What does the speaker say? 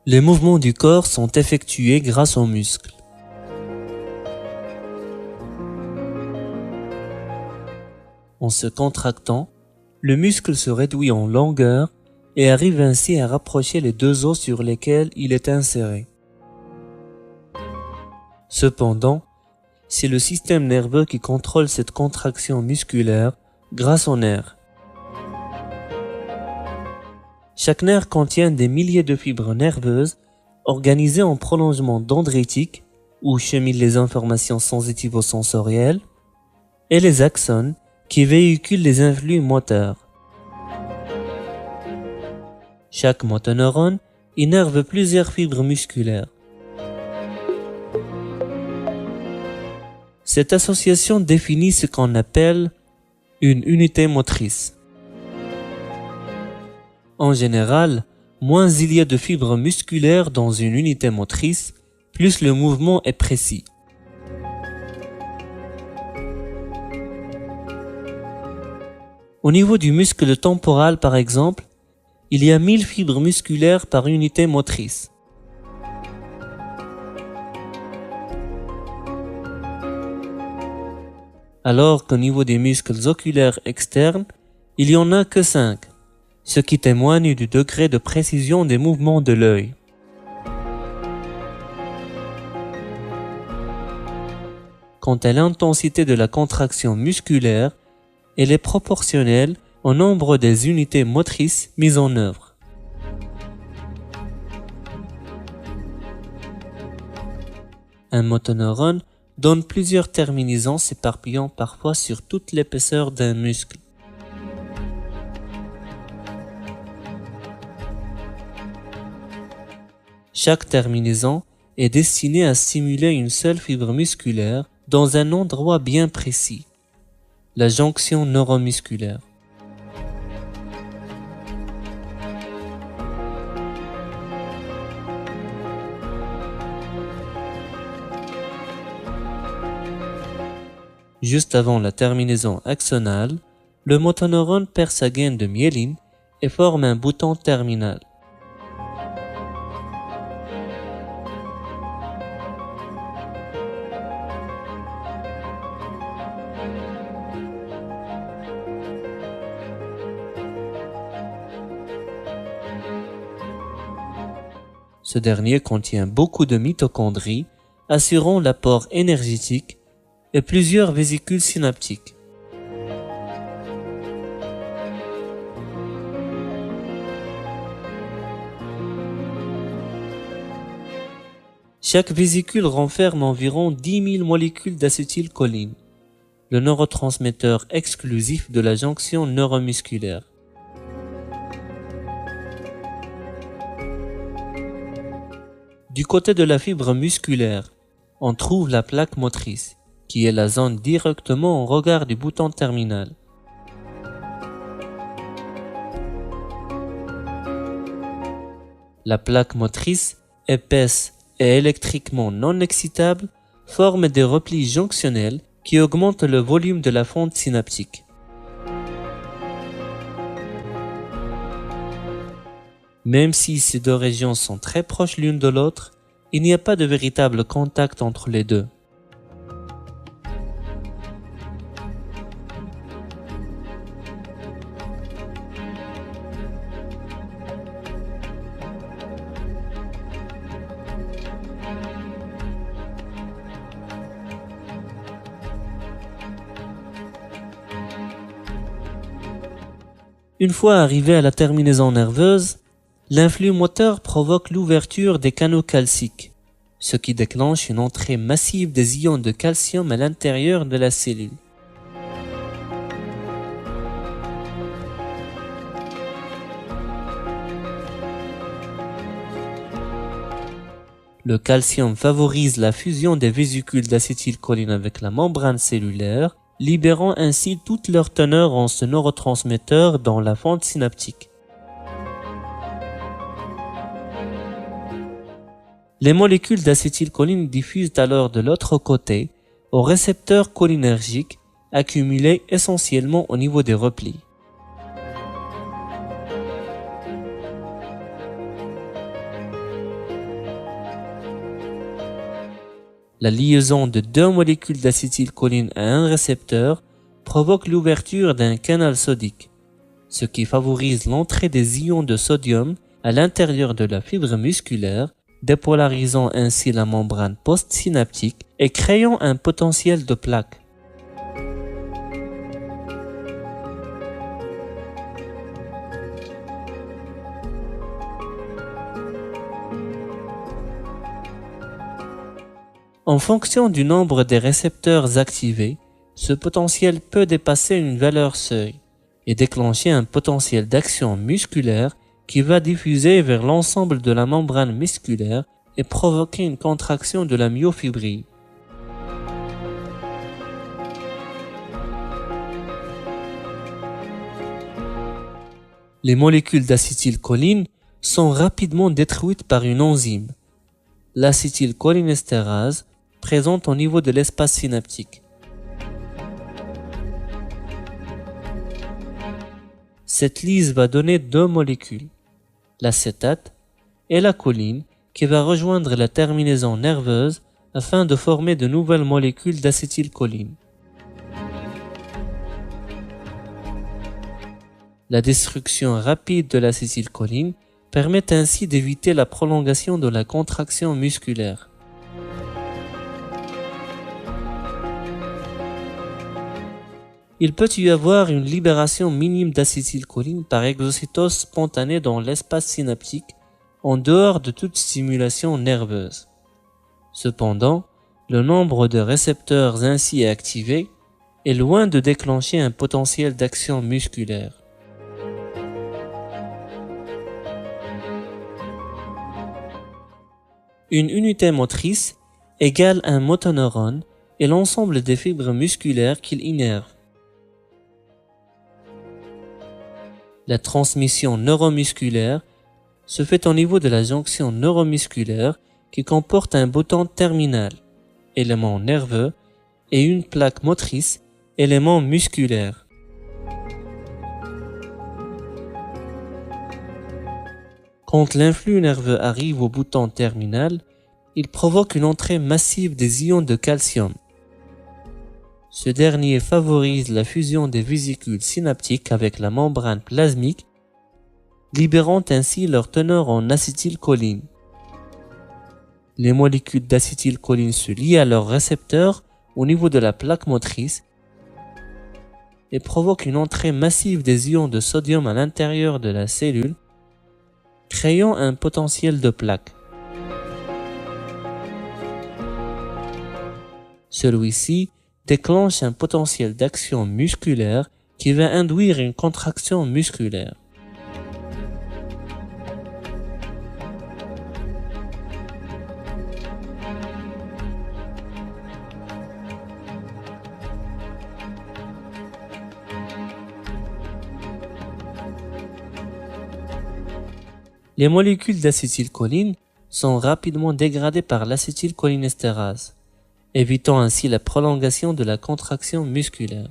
Les mouvements du corps sont effectués grâce aux muscles. En se contractant, le muscle se réduit en longueur et arrive ainsi à rapprocher les deux os sur lesquels il est inséré. Cependant, c'est le système nerveux qui contrôle cette contraction musculaire grâce aux nerfs. Chaque nerf contient des milliers de fibres nerveuses organisées en prolongement dendritique où cheminent les informations sensitivo-sensorielles et les axones qui véhiculent les influx moteurs. Chaque motoneurone innerve plusieurs fibres musculaires. Cette association définit ce qu'on appelle une unité motrice. En général, moins il y a de fibres musculaires dans une unité motrice, plus le mouvement est précis. Au niveau du muscle temporal par exemple, il y a 1000 fibres musculaires par unité motrice. Alors qu'au niveau des muscles oculaires externes, il n'y en a que 5, ce qui témoigne du degré de précision des mouvements de l'œil. Quant à l'intensité de la contraction musculaire, elle est proportionnelle au nombre des unités motrices mises en œuvre. Un motoneurone donne plusieurs terminaisons s'éparpillant parfois sur toute l'épaisseur d'un muscle. Chaque terminaison est destinée à stimuler une seule fibre musculaire dans un endroit bien précis, la jonction neuromusculaire. Juste avant la terminaison axonale, le motoneurone perd sa gaine de myéline et forme un bouton terminal. Ce dernier contient beaucoup de mitochondries, assurant l'apport énergétique et plusieurs vésicules synaptiques. Chaque vésicule renferme environ 10 000 molécules d'acétylcholine, le neurotransmetteur exclusif de la jonction neuromusculaire. Du côté de la fibre musculaire, on trouve la plaque motrice, qui est la zone directement en regard du bouton terminal. La plaque motrice, épaisse et électriquement non excitable, forme des replis jonctionnels qui augmentent le volume de la fente synaptique. Même si ces deux régions sont très proches l'une de l'autre, il n'y a pas de véritable contact entre les deux. Une fois arrivé à la terminaison nerveuse, l'influx moteur provoque l'ouverture des canaux calciques, ce qui déclenche une entrée massive des ions de calcium à l'intérieur de la cellule. Le calcium favorise la fusion des vésicules d'acétylcholine avec la membrane cellulaire, libérant ainsi toute leur teneur en ce neurotransmetteur dans la fente synaptique. Les molécules d'acétylcholine diffusent alors de l'autre côté aux récepteurs cholinergiques accumulés essentiellement au niveau des replis. La liaison de deux molécules d'acétylcholine à un récepteur provoque l'ouverture d'un canal sodique, ce qui favorise l'entrée des ions de sodium à l'intérieur de la fibre musculaire, dépolarisant ainsi la membrane postsynaptique et créant un potentiel de plaque. En fonction du nombre des récepteurs activés, ce potentiel peut dépasser une valeur seuil et déclencher un potentiel d'action musculaire qui va diffuser vers l'ensemble de la membrane musculaire et provoquer une contraction de la myofibrille. Les molécules d'acétylcholine sont rapidement détruites par une enzyme, l'acétylcholinestérase, présente au niveau de l'espace synaptique. Cette lyse va donner deux molécules, l'acétate et la choline, qui va rejoindre la terminaison nerveuse afin de former de nouvelles molécules d'acétylcholine. La destruction rapide de l'acétylcholine permet ainsi d'éviter la prolongation de la contraction musculaire. Il peut y avoir une libération minime d'acétylcholine par exocytose spontanée dans l'espace synaptique, en dehors de toute stimulation nerveuse. Cependant, le nombre de récepteurs ainsi activés est loin de déclencher un potentiel d'action musculaire. Une unité motrice égale un motoneurone et l'ensemble des fibres musculaires qu'il innerve. La transmission neuromusculaire se fait au niveau de la jonction neuromusculaire qui comporte un bouton terminal, élément nerveux, et une plaque motrice, élément musculaire. Quand l'influx nerveux arrive au bouton terminal, il provoque une entrée massive des ions de calcium. Ce dernier favorise la fusion des vésicules synaptiques avec la membrane plasmique, libérant ainsi leur teneur en acétylcholine. Les molécules d'acétylcholine se lient à leurs récepteurs au niveau de la plaque motrice et provoquent une entrée massive des ions de sodium à l'intérieur de la cellule, créant un potentiel de plaque. Celui-ci déclenche un potentiel d'action musculaire qui va induire une contraction musculaire. Les molécules d'acétylcholine sont rapidement dégradées par l'acétylcholinestérase, évitant ainsi la prolongation de la contraction musculaire.